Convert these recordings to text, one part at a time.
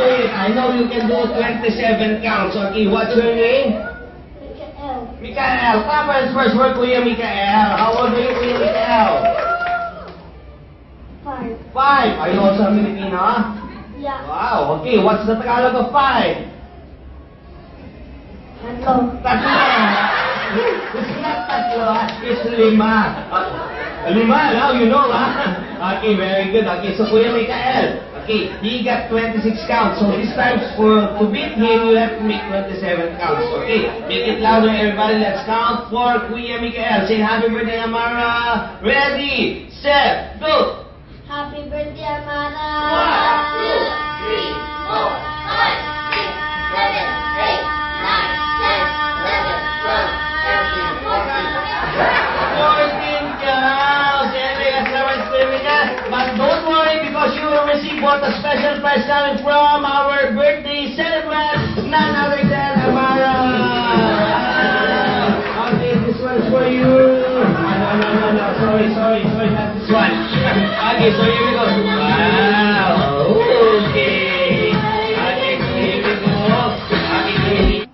do it. I know you can do 27 counts. Okay, what's your name? Mikael. Clap first for Kuya Mikael. How old are you, Kuya Mikael? 5. Are you also a Filipino? Yeah. Wow, okay. What's the Tagalog of 5? Tatlo. It's not tatlo, it's 5. 5, now you know, Okay, very good. Okay, so Kuya Mikael, okay, he got 26 counts. So this time, to beat him, you have to make 27 counts. Okay, make it louder, everybody. Let's count for Kuya Mikael. Say happy birthday, Amara. Ready, set, go. Happy birthday, Amara. 14 counts. But don't worry, because you will receive what a special prize coming from our birthday celebrant, none other than Amara. Okay, this one's for you. No. Sorry, not this one. Okay, so here we go. Wow. Okay. Okay, so here we go. Okay.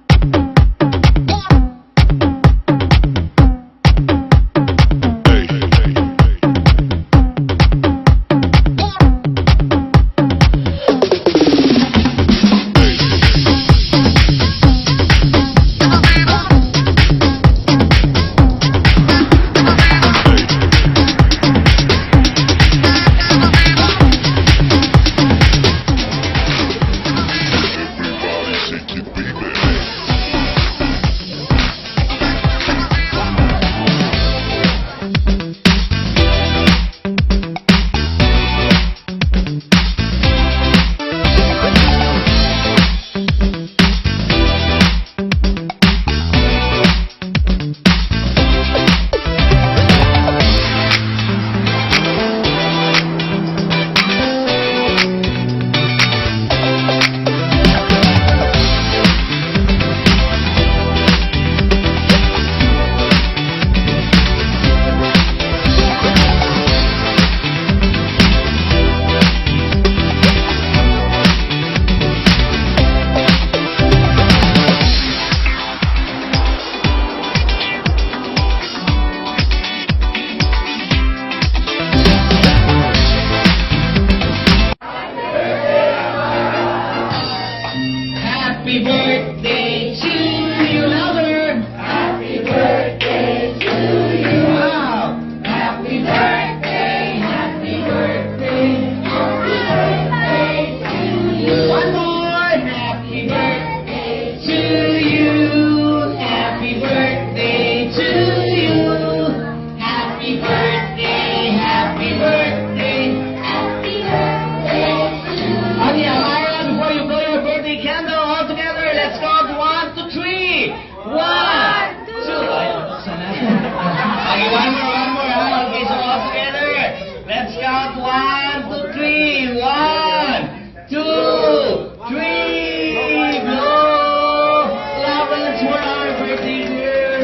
Happy birthday to you, lover. Happy birthday to you. Wow. Happy birthday. Happy birthday. Happy birthday to you. One more. Happy birthday to you. Happy birthday to you. Happy birthday. Happy birthday. Happy birthday to you. Okay, Amara, before you blow your birthday candle, all together, let's count 1 to 3. 1, 2. Ay, sana. Okay, one more. Okay, so all together, let's count 1 to 3. 1, 2, 3. Blow. Flowers for our birthday girl.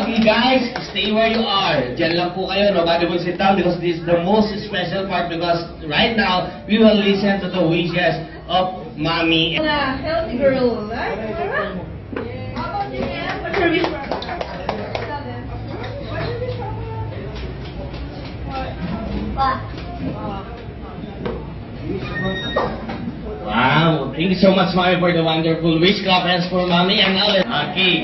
Okay, guys, stay where you are. Diyan lang po kayo, no? Bago po sit down, because this is the most special part, because right now, we will listen to the wishes of Mommy. A healthy girl, right? How about you, Anne? What's your wish for? Wow, thank you so much, Mommy, for the wonderful wish. Clap hands for Mommy. And now, okay,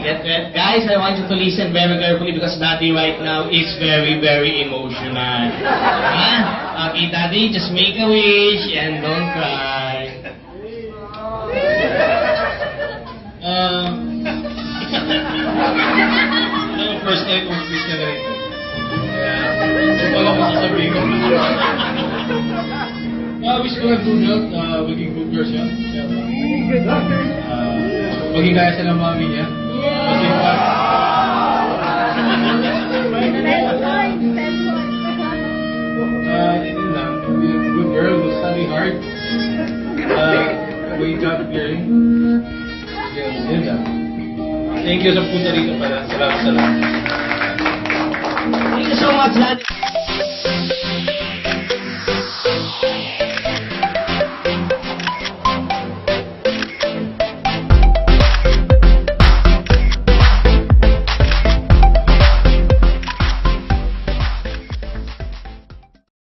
guys, I want you to listen very carefully, because Daddy right now is very, very emotional. Okay, Daddy, just make a wish and don't cry. First time kong speech na ganito. Kaya, wala ko sasabihin ko. Wish ko lang good health, maging good girl siya. Maging kaya siya ng mami niya. Kasi yun lang, be a good girl, will study hard. Wake up early. Yun lang. Thank you sa punta dito pala. Salamat. Thank you so much, Daddy.